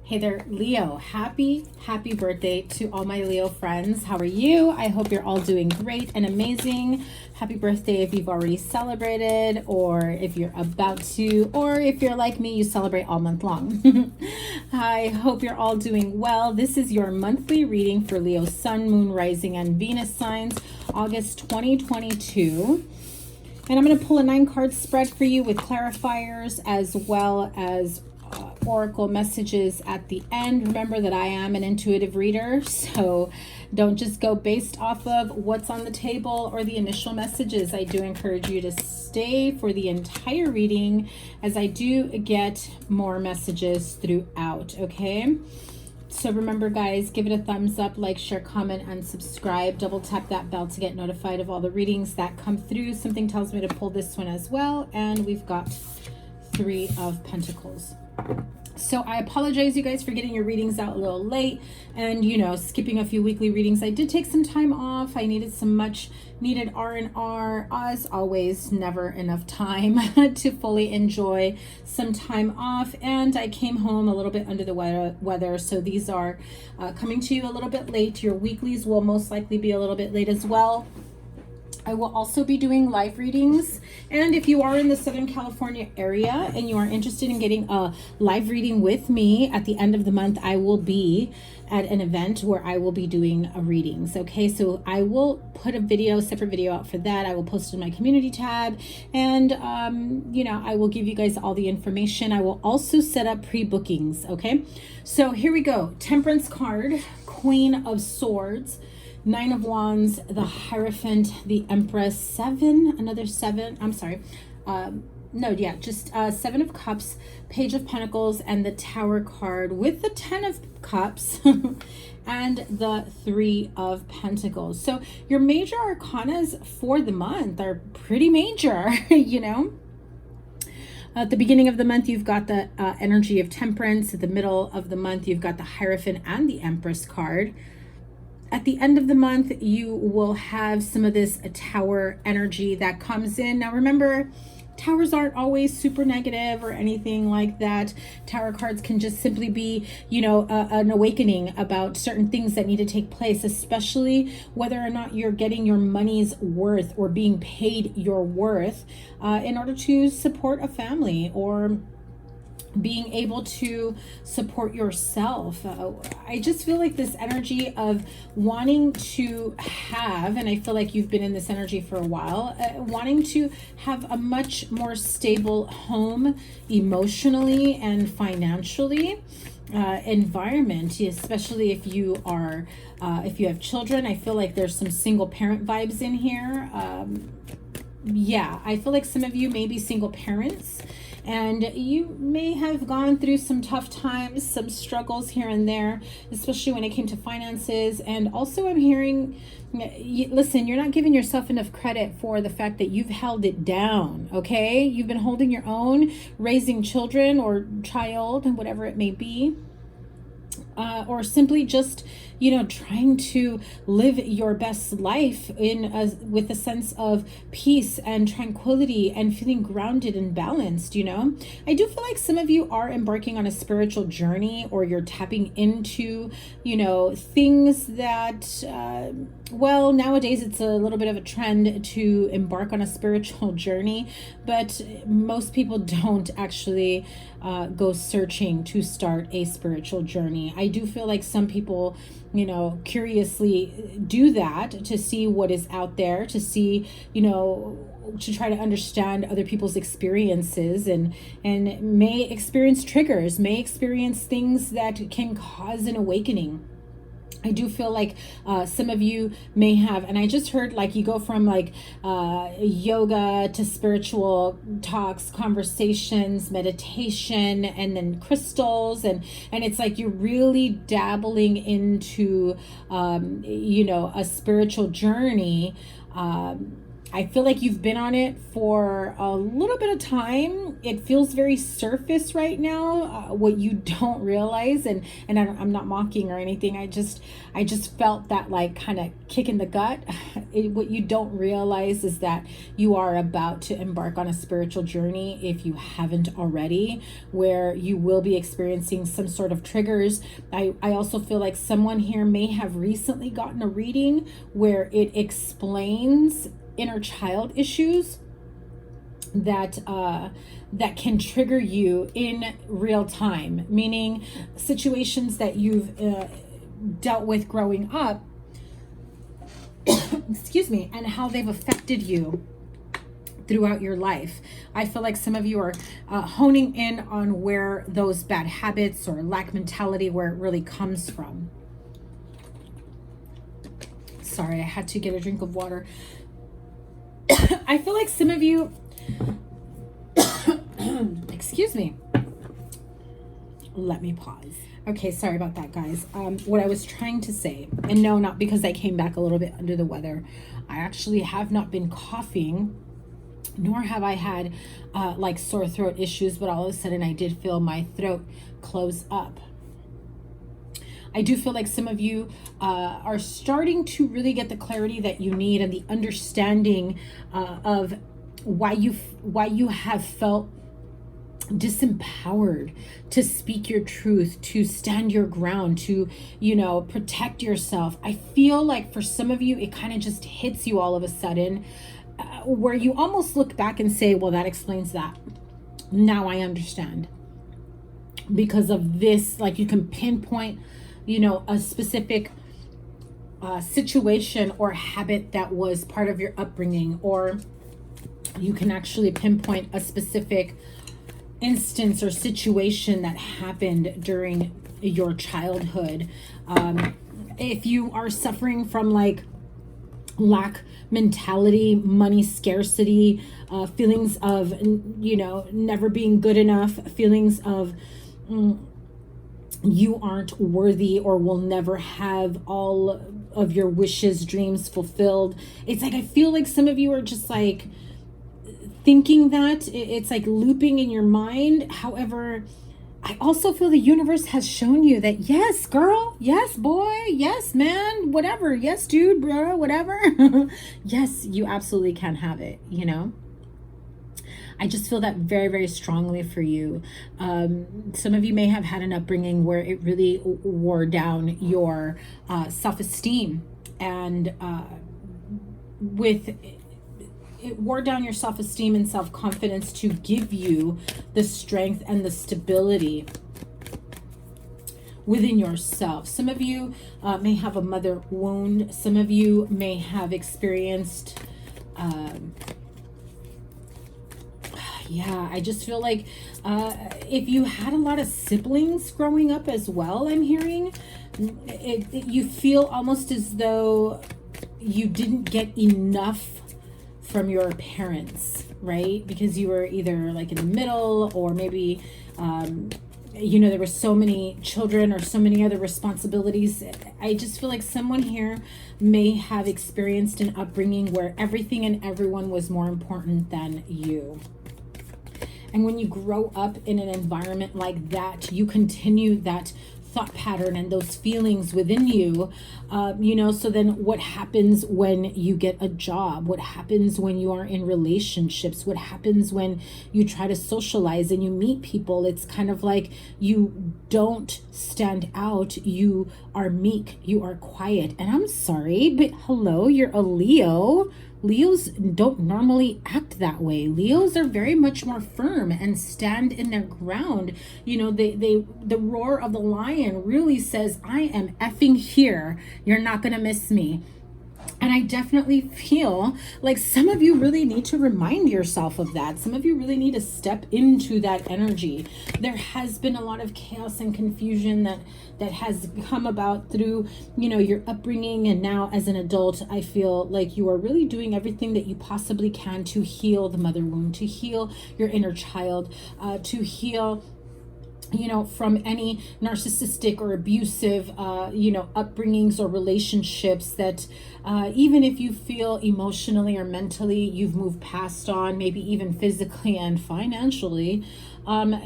Hey there, Leo. Happy birthday to all my Leo friends. How are you? I hope you're all doing great and amazing. Happy birthday if you've already celebrated, or if you're about to, or if you're like me, you celebrate all month long. I hope you're all doing well. This is your monthly reading for Leo Sun, Moon, Rising, and Venus signs, August 2022. And I'm going to pull a 9-card spread for you with clarifiers as well as oracle messages at the end. Remember that I am an intuitive reader, so don't just go based off of what's on the table or the initial messages. I do encourage you to stay for the entire reading, as I do get more messages throughout, okay? So remember, guys, give it a thumbs up, like, share, comment, and subscribe. Double tap that bell to get notified of all the readings that come through. Something tells me to pull this one as well, and we've got 3 of Pentacles. So I apologize, you guys, for getting your readings out a little late and, you know, skipping a few weekly readings. I did take some time off. I needed some much needed R&R. As always, never enough time to fully enjoy some time off. And I came home a little bit under the weather. So these are coming to you a little bit late. Your weeklies will most likely be a little bit late as well. I will also be doing live readings, and if you are in the Southern California area and you are interested in getting a live reading with me at the end of the month, I will be at an event where I will be doing readings. Okay, so I will put a video, separate video out for that. I will post in my community tab, and you know, I will give you guys all the information. I will also set up pre-bookings. Okay, so here we go. Temperance card, Queen of Swords, 9 of Wands, the Hierophant, the Empress, 7, another 7, I'm sorry, just 7 of Cups, Page of Pentacles, and the Tower card with the 10 of Cups and the 3 of Pentacles. So your major arcanas for the month are pretty major, you know. At the beginning of the month, you've got the energy of Temperance. At the middle of the month, you've got the Hierophant and the Empress card. At the end of the month, you will have some of this Tower energy that comes in. Now, remember, Towers aren't always super negative or anything like that. Tower cards can just simply be, you know, an awakening about certain things that need to take place, especially whether or not you're getting your money's worth or being paid your worth in order to support a family or being able to support yourself. I just feel like this energy of wanting to have, and I feel like you've been in this energy for a while, wanting to have a much more stable home emotionally and financially, environment, especially if you are, if you have children. I feel like there's some single parent vibes in here. Yeah, I feel like some of you may be single parents, and you may have gone through some tough times, some struggles here and there, especially when it came to finances. And also I'm hearing, listen, you're not giving yourself enough credit for the fact that you've held it down, okay? You've been holding your own, raising children or child, and whatever it may be. Or simply just, you know, trying to live your best life with a sense of peace and tranquility and feeling grounded and balanced, you know. I do feel like some of you are embarking on a spiritual journey, or you're tapping into, you know, things that, well, nowadays it's a little bit of a trend to embark on a spiritual journey, but most people don't actually go searching to start a spiritual journey. I do feel like some people, you know, curiously do that to see what is out there, to see, you know, to try to understand other people's experiences, and may experience triggers, may experience things that can cause an awakening. I do feel like some of you may have, and I just heard, like, you go from like yoga to spiritual talks, conversations, meditation, and then crystals, and it's like you're really dabbling into you know, a spiritual journey. I feel like you've been on it for a little bit of time. It feels very surface right now. What you don't realize, and I'm not mocking or anything. I just felt that like kind of kick in the gut. What you don't realize is that you are about to embark on a spiritual journey, if you haven't already, where you will be experiencing some sort of triggers. I also feel like someone here may have recently gotten a reading where it explains inner child issues that that can trigger you in real time, meaning situations that you've dealt with growing up excuse me, and how they've affected you throughout your life. I feel like some of you are honing in on where those bad habits or lack mentality, where it really comes from. Sorry, I had to get a drink of water. I feel like some of you, excuse me, let me pause. Okay, sorry about that, guys. What I was trying to say, and no, not because I came back a little bit under the weather. I actually have not been coughing, nor have I had like sore throat issues, but all of a sudden I did feel my throat close up. I do feel like some of you are starting to really get the clarity that you need and the understanding of why you have felt disempowered to speak your truth, to stand your ground, to, you know, protect yourself. I feel like for some of you, it kind of just hits you all of a sudden, where you almost look back and say, well, that explains that. Now I understand. Because of this, like you can pinpoint, you know, a specific situation or habit that was part of your upbringing, or you can actually pinpoint a specific instance or situation that happened during your childhood. If you are suffering from like lack mentality, money scarcity, feelings of, you know, never being good enough, feelings of you aren't worthy or will never have all of your wishes, dreams fulfilled. It's like, I feel like some of you are just like thinking that. It's like looping in your mind. However, I also feel the universe has shown you that, yes, girl, yes, boy, yes, man, whatever, yes, dude, bro, whatever. Yes, you absolutely can have it, you know? I just feel that very, very strongly for you. Some of you may have had an upbringing where it really wore down your self-esteem, and it wore down your self-esteem and self-confidence to give you the strength and the stability within yourself. Some of you may have a mother wound. Some of you may have experienced yeah, I just feel like if you had a lot of siblings growing up as well, I'm hearing, you feel almost as though you didn't get enough from your parents, right? Because you were either like in the middle, or maybe, you know, there were so many children or so many other responsibilities. I just feel like someone here may have experienced an upbringing where everything and everyone was more important than you. And when you grow up in an environment like that, you continue that thought pattern and those feelings within you, you know. So then what happens when you get a job? What happens when you are in relationships? What happens when you try to socialize and you meet people? It's kind of like you don't stand out. You are meek. You are quiet. And I'm sorry, but hello, you're a Leo. Leos don't normally act that way. Leos are very much more firm and stand in their ground. You know, the roar of the lion really says, I am effing here. You're not going to miss me. And I definitely feel like some of you really need to remind yourself of that. Some of you really need to step into that energy. There has been a lot of chaos and confusion that has come about through, you know, your upbringing. And now as an adult, I feel like you are really doing everything that you possibly can to heal the mother wound, to heal your inner child, to heal you know, from any narcissistic or abusive, you know, upbringings or relationships that even if you feel emotionally or mentally you've moved past on, maybe even physically and financially,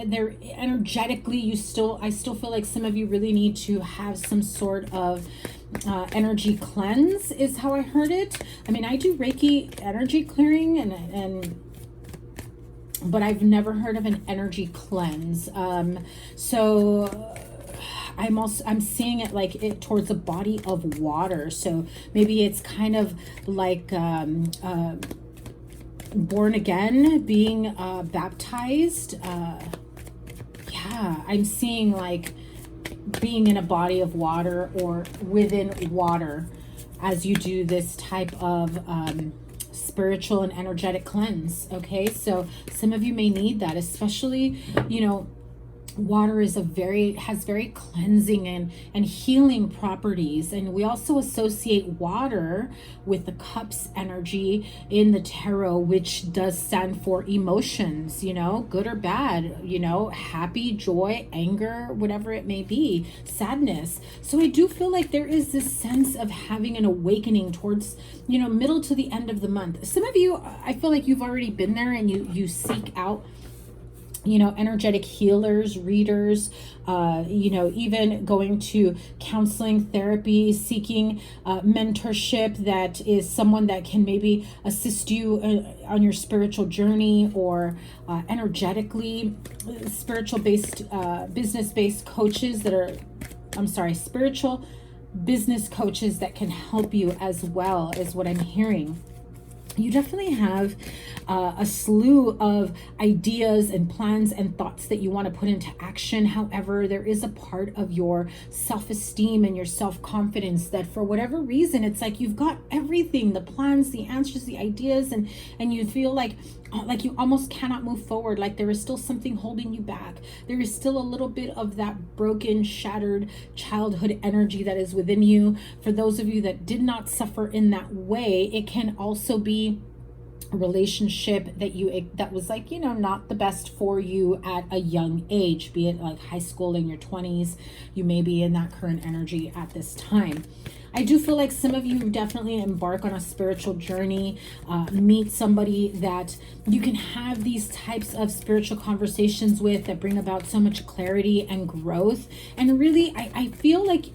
there energetically I still feel like some of you really need to have some sort of energy cleanse, is how I heard it. I mean, I do Reiki energy clearing, and but I've never heard of an energy cleanse. So I'm seeing it like it towards a body of water. So maybe it's kind of like born again, being baptized. Yeah, I'm seeing like being in a body of water or within water as you do this type of spiritual and energetic cleanse. Okay, so some of you may need that, especially, you know, water is has very cleansing and healing properties. And we also associate water with the cups energy in the tarot, which does stand for emotions, you know, good or bad, you know, happy, joy, anger, whatever it may be, sadness. So I do feel like there is this sense of having an awakening towards, you know, middle to the end of the month. Some of you, I feel like you've already been there, and you seek out, you know, energetic healers, readers, you know, even going to counseling, therapy, seeking mentorship that is someone that can maybe assist you on your spiritual journey, or energetically, spiritual based, business based coaches that are, I'm sorry, spiritual business coaches that can help you as well, is what I'm hearing. You definitely have a slew of ideas and plans and thoughts that you want to put into action. However, there is a part of your self-esteem and your self-confidence that for whatever reason, it's like you've got everything, the plans, the answers, the ideas, and you feel like you almost cannot move forward, like there is still something holding you back. There is still a little bit of that broken, shattered childhood energy that is within you. For those of you that did not suffer in that way, it can also be a relationship that was like, you know, not the best for you at a young age, be it like high school, in your 20s. You may be in that current energy at this time. I do feel like some of you definitely embark on a spiritual journey, meet somebody that you can have these types of spiritual conversations with that bring about so much clarity and growth. And really, I feel like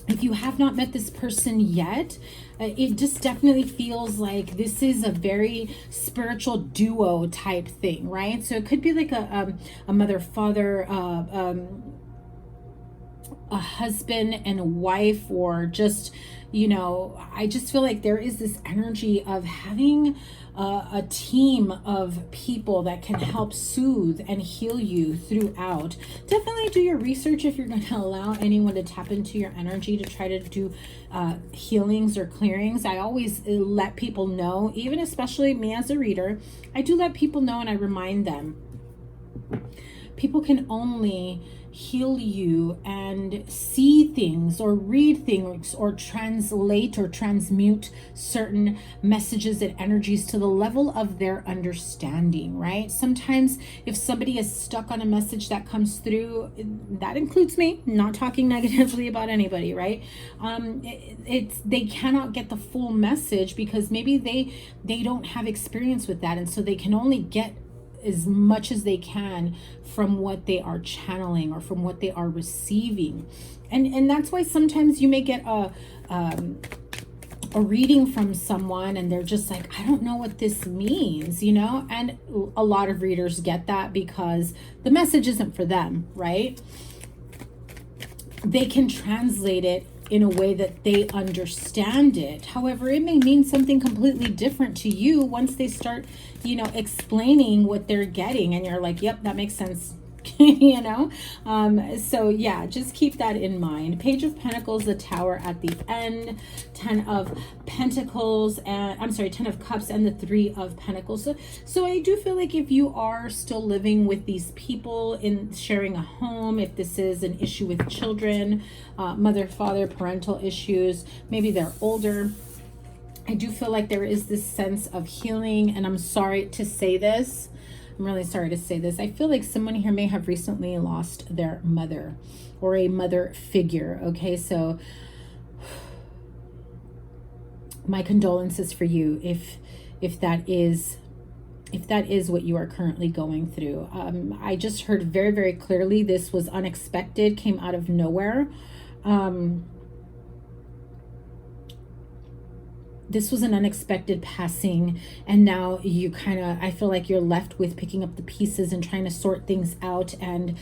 if you have not met this person yet, it just definitely feels like this is a very spiritual duo type thing, right? So it could be like a mother, father, a husband and a wife, or just, you know, I just feel like there is this energy of having a team of people that can help soothe and heal you throughout. Definitely do your research if you're going to allow anyone to tap into your energy to try to do healings or clearings. I always let people know, even especially me as a reader, I do let people know, and I remind them, people can only heal you and see things or read things or translate or transmute certain messages and energies to the level of their understanding, right? Sometimes if somebody is stuck on a message that comes through, that includes me, not talking negatively about anybody, right? They cannot get the full message because maybe they don't have experience with that, and so they can only get as much as they can from what they are channeling or from what they are receiving. And that's why sometimes you may get a reading from someone and they're just like, I don't know what this means, you know? And a lot of readers get that because the message isn't for them, right? They can translate it in a way that they understand it. However, it may mean something completely different to you once they start, you know, explaining what they're getting, and you're like, yep, that makes sense. You know, so yeah, just keep that in mind. Page of Pentacles, the Tower at the end, 10 of Pentacles, and I'm sorry, 10 of Cups, and the 3 of Pentacles. So I do feel like if you are still living with these people, in sharing a home, if this is an issue with children, mother, father, parental issues, maybe they're older, I do feel like there is this sense of healing. And I'm sorry to say this, I'm really sorry to say this. I feel like someone here may have recently lost their mother or a mother figure. Okay, so my condolences for you if that is what you are currently going through. I just heard very, very clearly this was unexpected, came out of nowhere. This was an unexpected passing, and now you kind of, I feel like you're left with picking up the pieces and trying to sort things out, and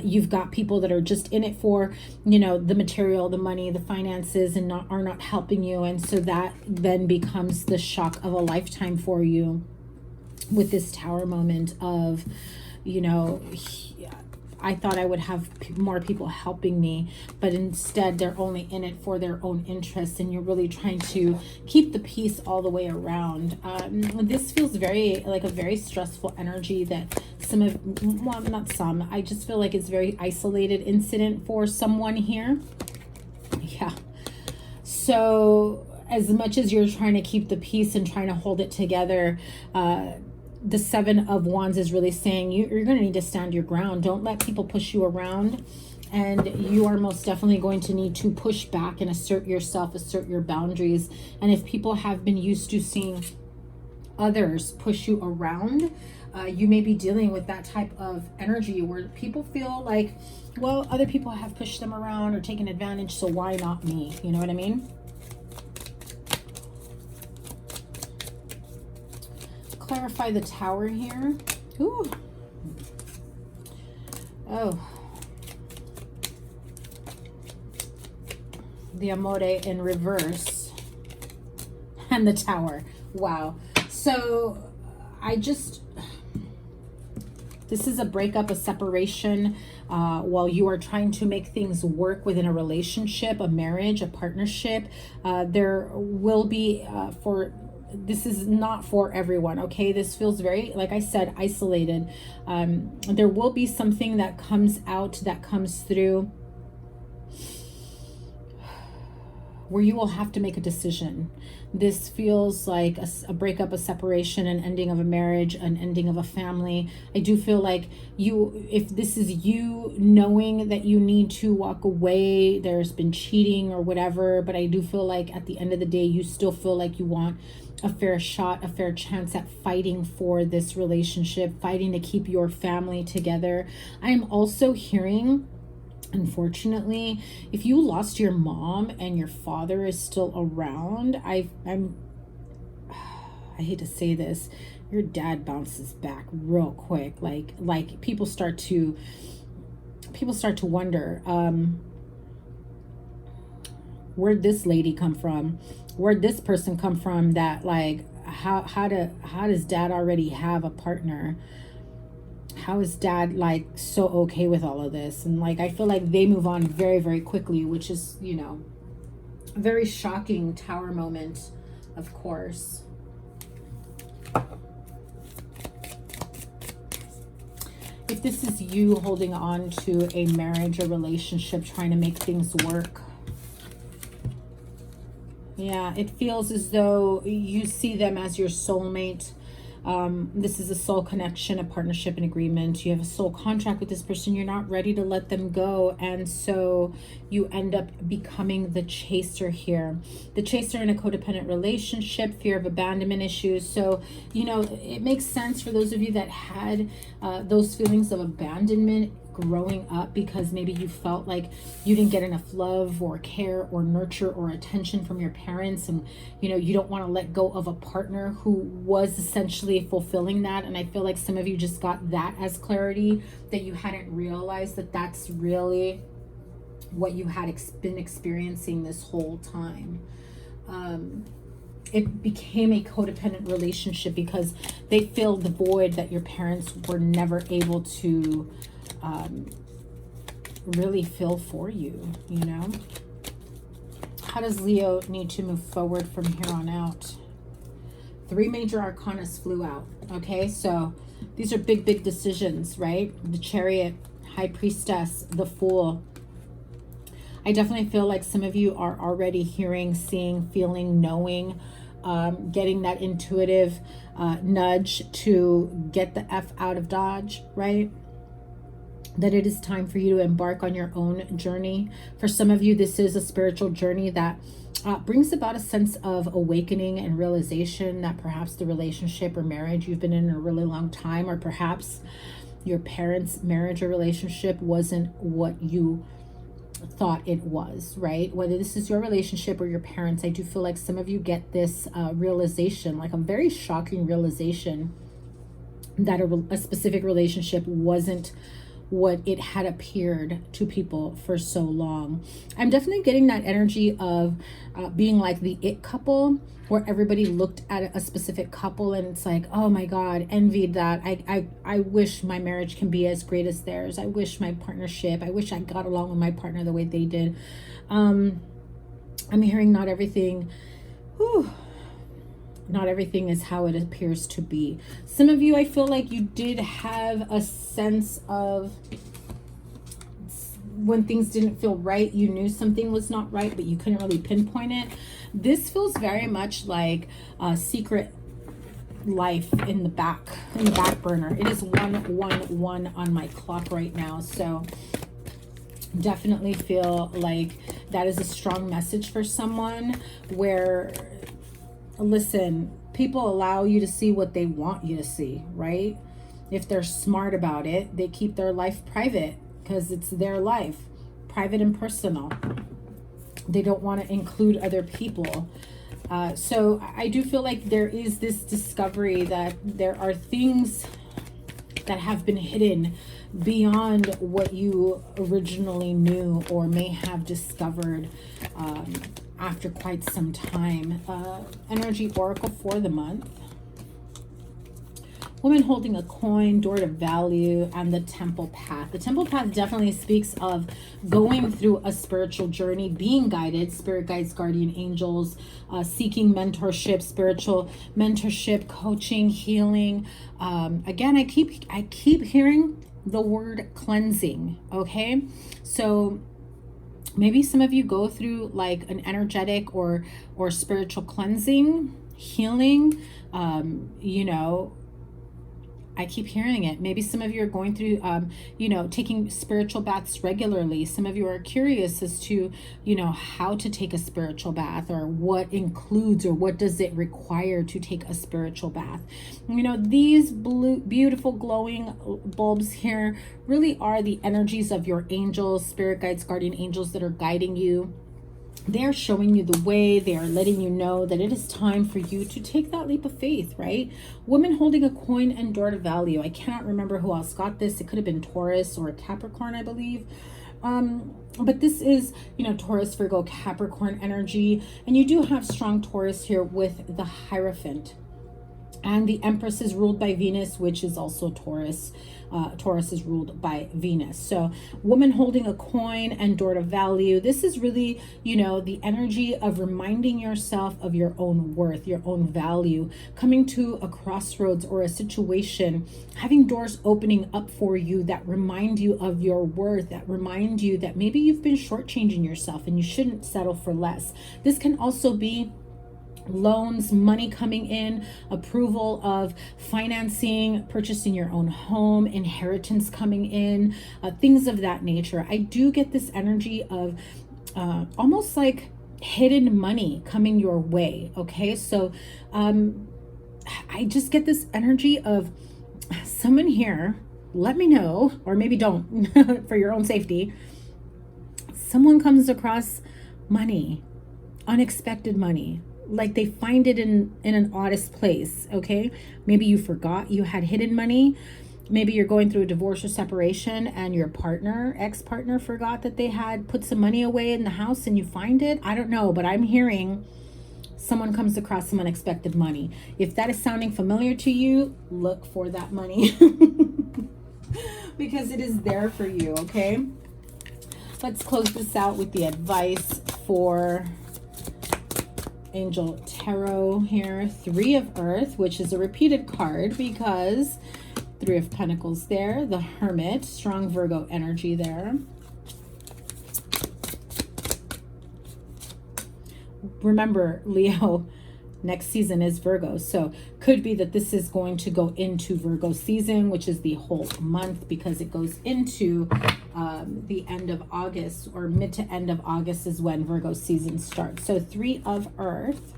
you've got people that are just in it for, you know, the material, the money, the finances, and are not helping you, and so that then becomes the shock of a lifetime for you with this Tower moment of, you know, I thought I would have more people helping me, but instead they're only in it for their own interests, and you're really trying to keep the peace all the way around. This feels very like a very stressful energy that some of, well, not some, I just feel like it's very isolated incident for someone here. Yeah. So as much as you're trying to keep the peace and trying to hold it together, the Seven of Wands is really saying you're going to need to stand your ground. Don't let people push you around, and you are most definitely going to need to push back and assert yourself, assert your boundaries. And if people have been used to seeing others push you around, you may be dealing with that type of energy where people feel like, well, other people have pushed them around or taken advantage, so why not me? You know what I mean? Clarify the Tower here. Ooh. Oh. The Amore in reverse. And the Tower. Wow. So this is a breakup, a separation, while you are trying to make things work within a relationship, a marriage, a partnership. There will be, this is not for everyone, okay? This feels very, like I said, isolated. There will be something that comes out, that comes through, where you will have to make a decision. This feels like a breakup, a separation, an ending of a marriage, an ending of a family. I do feel like if this is you knowing that you need to walk away, there's been cheating or whatever, but I do feel like at the end of the day, you still feel like you want a fair shot, a fair chance at fighting for this relationship, fighting to keep your family together. I am also hearing, unfortunately, if you lost your mom and your father is still around, I hate to say this, your dad bounces back real quick. Like people start to wonder, where'd this lady come from? Where'd this person come from? That like, how does dad already have a partner? How is dad like so okay with all of this? And like, I feel like they move on very, very quickly, which is, you know, a very shocking Tower moment, of course. If this is you holding on to a marriage, a relationship, trying to make things work, yeah, it feels as though you see them as your soulmate. This is a soul connection, a partnership, an agreement. You have a soul contract with this person. You're not ready to let them go. And so you end up becoming the chaser here. The chaser in a codependent relationship, fear of abandonment issues. So, you know, it makes sense for those of you that had those feelings of abandonment growing up, because maybe you felt like you didn't get enough love or care or nurture or attention from your parents, and you know, you don't want to let go of a partner who was essentially fulfilling that. And I feel like some of you just got that as clarity, that you hadn't realized that that's really what you had been experiencing this whole time. It became a codependent relationship because they filled the void that your parents were never able to really fill for you, you know? How does Leo need to move forward from here on out? 3 major arcana flew out, okay? So these are big, big decisions, right? The Chariot, High Priestess, the Fool. I definitely feel like some of you are already hearing, seeing, feeling, knowing getting that intuitive nudge to get the F out of Dodge, right? That it is time for you to embark on your own journey. For some of you, this is a spiritual journey that brings about a sense of awakening and realization that perhaps the relationship or marriage you've been in a really long time, or perhaps your parents' marriage or relationship wasn't what you thought it was, right? Whether this is your relationship or your parents, I do feel like some of you get this realization, like a very shocking realization that a specific relationship wasn't what it had appeared to people for so long. I'm definitely getting that energy of being like the it couple, where everybody looked at a specific couple and it's like, oh my God, envied that. I wish my marriage can be as great as theirs. I wish my partnership, I wish I got along with my partner the way they did. I'm hearing not everything, not everything is how it appears to be. Some of you, I feel like you did have a sense of when things didn't feel right, you knew something was not right, but you couldn't really pinpoint it. This feels very much like a secret life in the back burner. It is 111 on my clock right now. So definitely feel like that is a strong message for someone where, listen, people allow you to see what they want you to see, right? If they're smart about it, they keep their life private because it's their life, private and personal. They don't want to include other people. So I do feel like there is this discovery that there are things that have been hidden beyond what you originally knew or may have discovered after quite some time. Energy Oracle for the month. Woman holding a coin, door to value, and the temple path. The temple path definitely speaks of going through a spiritual journey, being guided, spirit guides, guardian angels, seeking mentorship, spiritual mentorship, coaching, healing. Again, I keep hearing the word cleansing. Okay, so maybe some of you go through like an energetic or spiritual cleansing, healing. You know, I keep hearing it. Maybe some of you are going through, you know, taking spiritual baths regularly. Some of you are curious as to, you know, how to take a spiritual bath, or what includes or what does it require to take a spiritual bath. You know, these blue, beautiful glowing bulbs here really are the energies of your angels, spirit guides, guardian angels that are guiding you. They're showing you the way. They are letting you know that it is time for you to take that leap of faith, right? Woman holding a coin and door to value. I cannot remember who else got this. It could have been Taurus or Capricorn, I believe. But this is, you know, Taurus, Virgo, Capricorn energy. And you do have strong Taurus here with the Hierophant. And the Empress is ruled by Venus, which is also Taurus. Taurus is ruled by Venus. So woman holding a coin and door to value. This is really, you know, the energy of reminding yourself of your own worth, your own value, coming to a crossroads or a situation, having doors opening up for you that remind you of your worth, that remind you that maybe you've been shortchanging yourself and you shouldn't settle for less. This can also be loans, money coming in, approval of financing, purchasing your own home, inheritance coming in, things of that nature. I do get this energy of almost like hidden money coming your way. Okay, so I just get this energy of someone here, let me know, or maybe don't for your own safety. Someone comes across money, unexpected money, like they find it in an oddest place. Okay, maybe you forgot you had hidden money. Maybe you're going through a divorce or separation and your partner, ex-partner, forgot that they had put some money away in the house and you find it. I don't know, but I'm hearing someone comes across some unexpected money. If that is sounding familiar to you, look for that money because it is there for you. Okay, let's close this out with the advice for Angel Tarot here. Three of Earth, which is a repeated card because Three of Pentacles there. The Hermit, strong Virgo energy there. Remember, Leo, next season is Virgo. So could be that this is going to go into Virgo season, which is the whole month, because it goes into the end of August, or mid to end of August is when Virgo season starts. So 3 of Earth,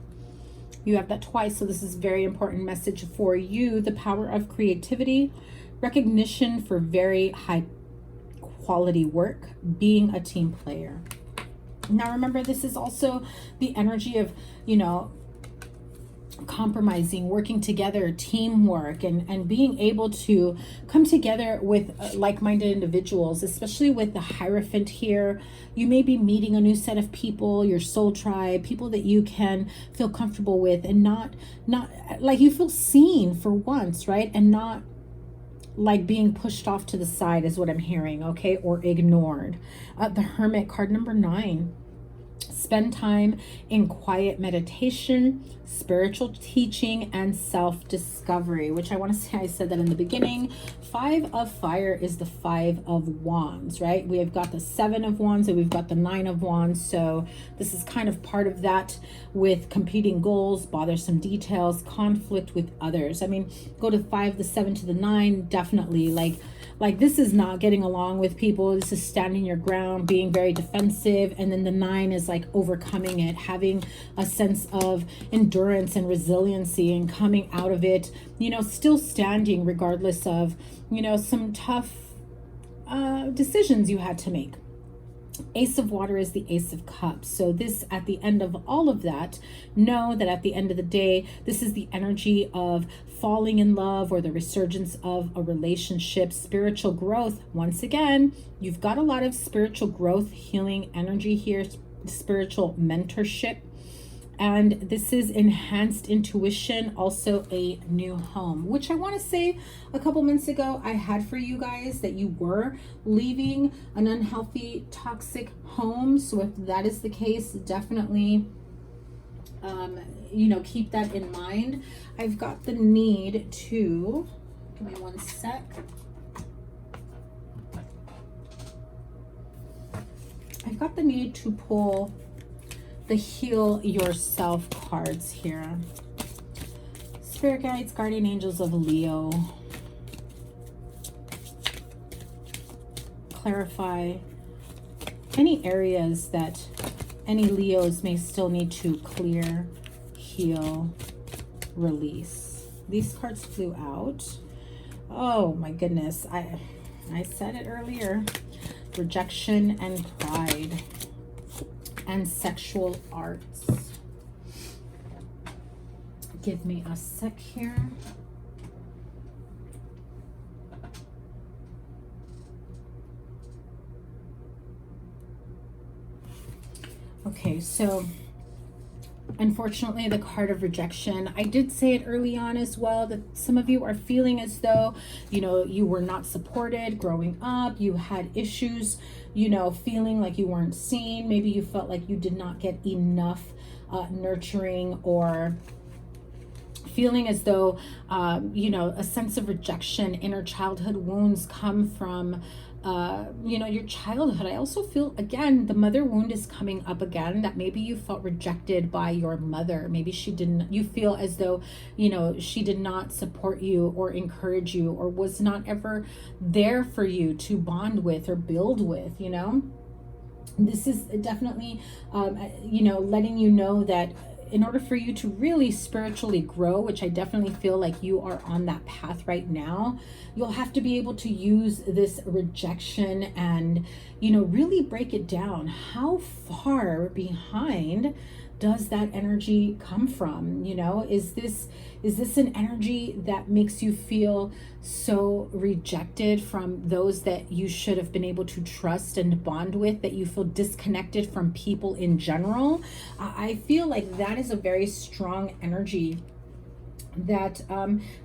you have that twice. So this is very important message for you. The power of creativity, recognition for very high quality work, being a team player. Now remember, this is also the energy of, you know, compromising, working together, teamwork, and being able to come together with like-minded individuals, especially with the Hierophant here. You may be meeting a new set of people, your soul tribe, people that you can feel comfortable with, and not like you feel seen for once, right? And not like being pushed off to the side is what I'm hearing, okay? Or ignored. The Hermit, card number 9. Spend time in quiet meditation, spiritual teaching, and self-discovery, which I want to say, I said that in the beginning. 5 of Fire is the 5 of Wands, right? We have got the 7 of Wands and we've got the 9 of Wands. So this is kind of part of that, with competing goals, bothersome details, conflict with others. I mean, go to 5, the 7 to the 9, definitely like this is not getting along with people. This is standing your ground, being very defensive. And then the 9 is like overcoming it, having a sense of endurance and resiliency and coming out of it, you know, still standing regardless of, you know, some tough decisions you had to make. Ace of Water is the Ace of Cups. So this, at the end of all of that, know that at the end of the day, this is the energy of falling in love, or the resurgence of a relationship, spiritual growth. Once again, you've got a lot of spiritual growth, healing energy here, spiritual mentorship. And this is enhanced intuition, also a new home, which I want to say a couple months ago I had for you guys that you were leaving an unhealthy, toxic home. So if that is the case, definitely, you know, keep that in mind. I've got the need to, give me one sec. I've got the need to pull the Heal Yourself cards here. Spirit guides, guardian angels of Leo. Clarify any areas that any Leos may still need to clear, heal, release. These cards flew out. Oh my goodness. I said it earlier. Rejection and pride. And sexual arts. Give me a sec here. Okay, so unfortunately, the card of rejection, I did say it early on as well, that some of you are feeling as though, you know, you were not supported growing up, you had issues, you know, feeling like you weren't seen. Maybe you felt like you did not get enough nurturing, or feeling as though, you know, a sense of rejection, inner childhood wounds come from you know, your childhood. I also feel, again, the mother wound is coming up again, that maybe you felt rejected by your mother. Maybe she didn't, you feel as though, you know, she did not support you or encourage you, or was not ever there for you to bond with or build with, you know. This is definitely, you know, letting you know that in order for you to really spiritually grow, which I definitely feel like you are on that path right now, you'll have to be able to use this rejection and, you know, really break it down. How far behind does that energy come from? You know, is this an energy that makes you feel so rejected from those that you should have been able to trust and bond with, that you feel disconnected from people in general? I feel like that is a very strong energy that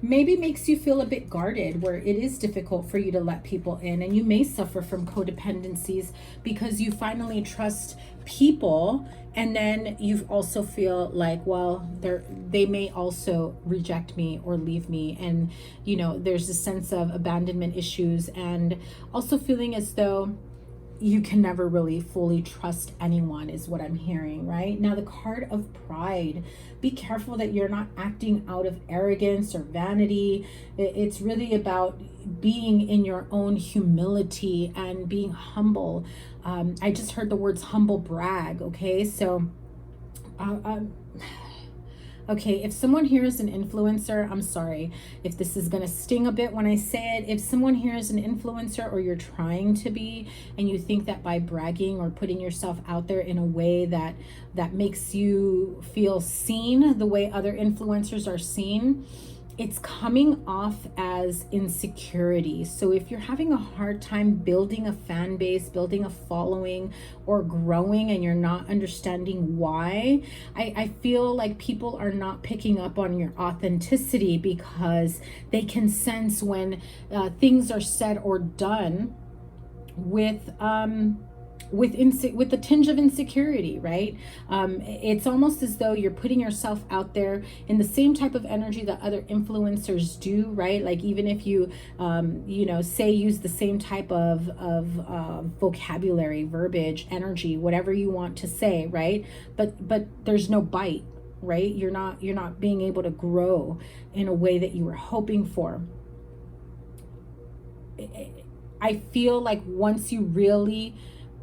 maybe makes you feel a bit guarded, where it is difficult for you to let people in, and you may suffer from codependencies because you finally trust people, and then you also feel like, well, they may also reject me or leave me, and you know, there's a sense of abandonment issues, and also feeling as though you can never really fully trust anyone is what I'm hearing, right? Now the card of pride, be careful that you're not acting out of arrogance or vanity. It's really about being in your own humility and being humble. I just heard the words humble brag. Okay, so okay, if someone here is an influencer, I'm sorry if this is going to sting a bit when I say it. If someone here is an influencer, or you're trying to be, and you think that by bragging or putting yourself out there in a way that makes you feel seen the way other influencers are seen, it's coming off as insecurity. So if you're having a hard time building a fan base, building a following, or growing, and you're not understanding why, I feel like people are not picking up on your authenticity, because they can sense when things are said or done with the tinge of insecurity, right? It's almost as though you're putting yourself out there in the same type of energy that other influencers do, right? Like even if you, say use the same type of vocabulary, verbiage, energy, whatever you want to say, right? But there's no bite, right? You're not being able to grow in a way that you were hoping for. I feel like once you really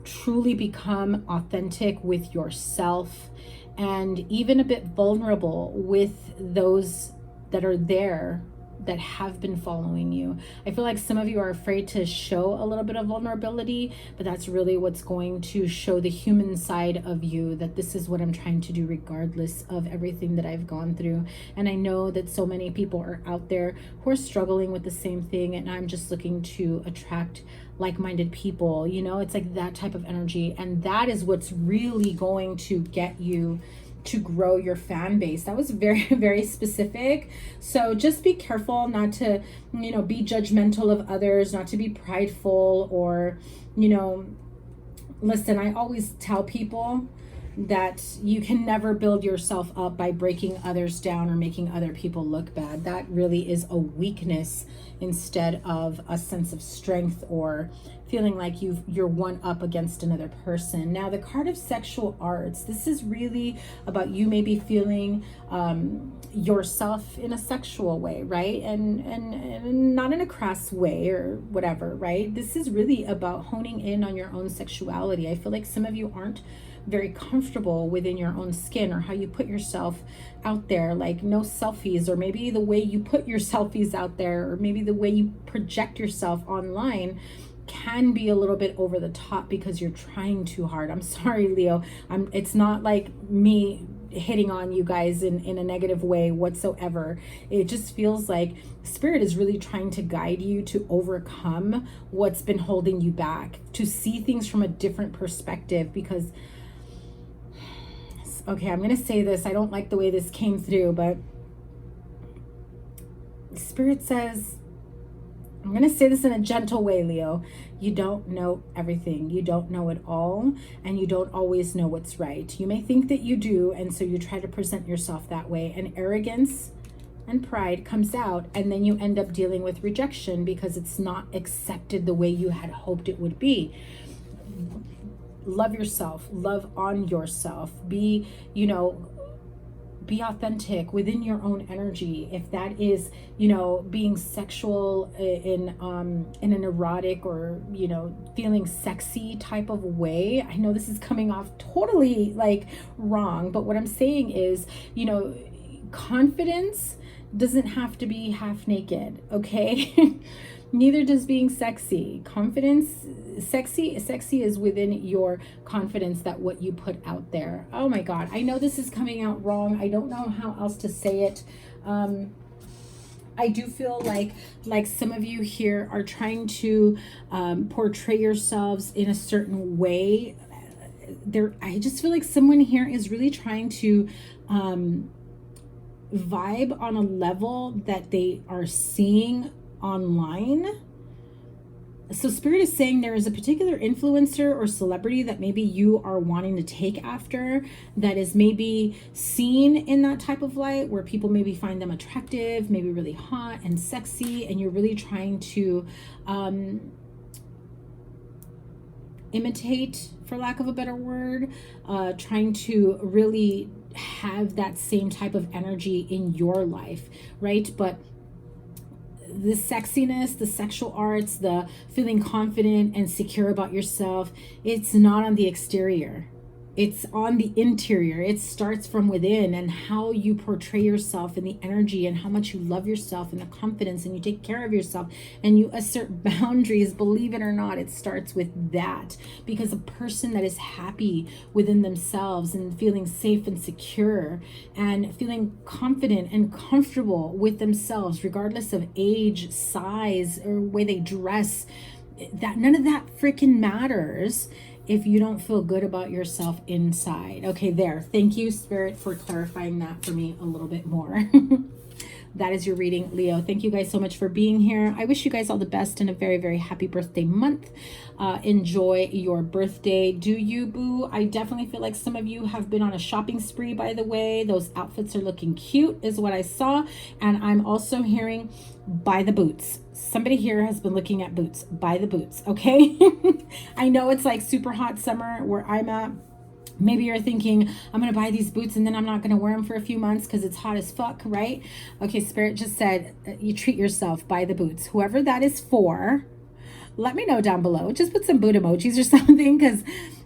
truly become authentic with yourself, and even a bit vulnerable with those that are there that have been following you. I feel like some of you are afraid to show a little bit of vulnerability, but that's really what's going to show the human side of you, that this is what I'm trying to do regardless of everything that I've gone through. And I know that so many people are out there who are struggling with the same thing, and I'm just looking to attract like-minded people. It's like that type of energy, and that is what's really going to get you to grow your fan base. That was very, very specific. So just be careful not to, be judgmental of others, not to be prideful, or, listen, I always tell people that you can never build yourself up by breaking others down or making other people look bad. That really is a weakness instead of a sense of strength, or feeling like you're one up against another person. Now the card of sexual arts, this is really about you maybe feeling yourself in a sexual way, right? And not in a crass way or whatever, right? This is really about honing in on your own sexuality. I feel like some of you aren't very comfortable within your own skin, or how you put yourself out there, like no selfies, or maybe the way you put your selfies out there, or maybe the way you project yourself online can be a little bit over the top because you're trying too hard. I'm sorry, Leo. It's not like me hitting on you guys in a negative way whatsoever. It just feels like Spirit is really trying to guide you to overcome what's been holding you back, to see things from a different perspective. Because okay, I'm going to say this. I don't like the way this came through, but Spirit says, I'm going to say this in a gentle way, Leo. You don't know everything. You don't know it all, and you don't always know what's right. You may think that you do, and so you try to present yourself that way, and arrogance and pride comes out, and then you end up dealing with rejection because it's not accepted the way you had hoped it would be. Love yourself, love on yourself, be authentic within your own energy. If that is, being sexual in an erotic or, feeling sexy type of way. I know this is coming off totally like wrong, but what I'm saying is, confidence doesn't have to be half naked, okay? Neither does being sexy. Confidence, sexy is within your confidence, that what you put out there. Oh my God, I know this is coming out wrong. I don't know how else to say it. I do feel like some of you here are trying to portray yourselves in a certain way. I just feel like someone here is really trying to vibe on a level that they are seeing online. So Spirit is saying there is a particular influencer or celebrity that maybe you are wanting to take after, that is maybe seen in that type of light, where people maybe find them attractive, maybe really hot and sexy, and you're really trying to imitate, for lack of a better word, trying to really have that same type of energy in your life, right? But the sexiness, the sexual arts, the feeling confident and secure about yourself, it's not on the exterior. It's on the interior. It starts from within, and how you portray yourself and the energy and how much you love yourself and the confidence, and you take care of yourself and you assert boundaries. Believe it or not, it starts with that, because a person that is happy within themselves and feeling safe and secure and feeling confident and comfortable with themselves, regardless of age, size, or way they dress, that none of that freaking matters if you don't feel good about yourself inside. Okay, there. Thank you, Spirit, for clarifying that for me a little bit more. That is your reading, Leo. Thank you guys so much for being here. I wish you guys all the best and a very, very happy birthday month. Enjoy your birthday. Do you, boo? I definitely feel like some of you have been on a shopping spree, by the way. Those outfits are looking cute, is what I saw. And I'm also hearing, buy the boots. Somebody here has been looking at boots. Buy the boots, okay? I know it's like super hot summer where I'm at. Maybe you're thinking, I'm going to buy these boots and then I'm not going to wear them for a few months because it's hot as fuck, right? Okay, Spirit just said, you treat yourself, buy the boots. Whoever that is for, let me know down below. Just put some boot emojis or something, because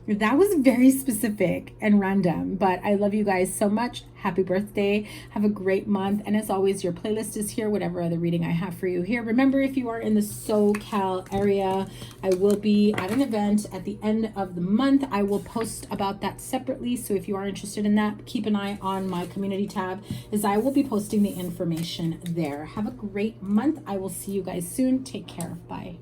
that was very specific and random. But I love you guys so much. Happy birthday. Have a great month. And as always, your playlist is here, whatever other reading I have for you here. Remember, if you are in the SoCal area, I will be at an event at the end of the month. I will post about that separately. So if you are interested in that, keep an eye on my community tab, as I will be posting the information there. Have a great month. I will see you guys soon. Take care. Bye.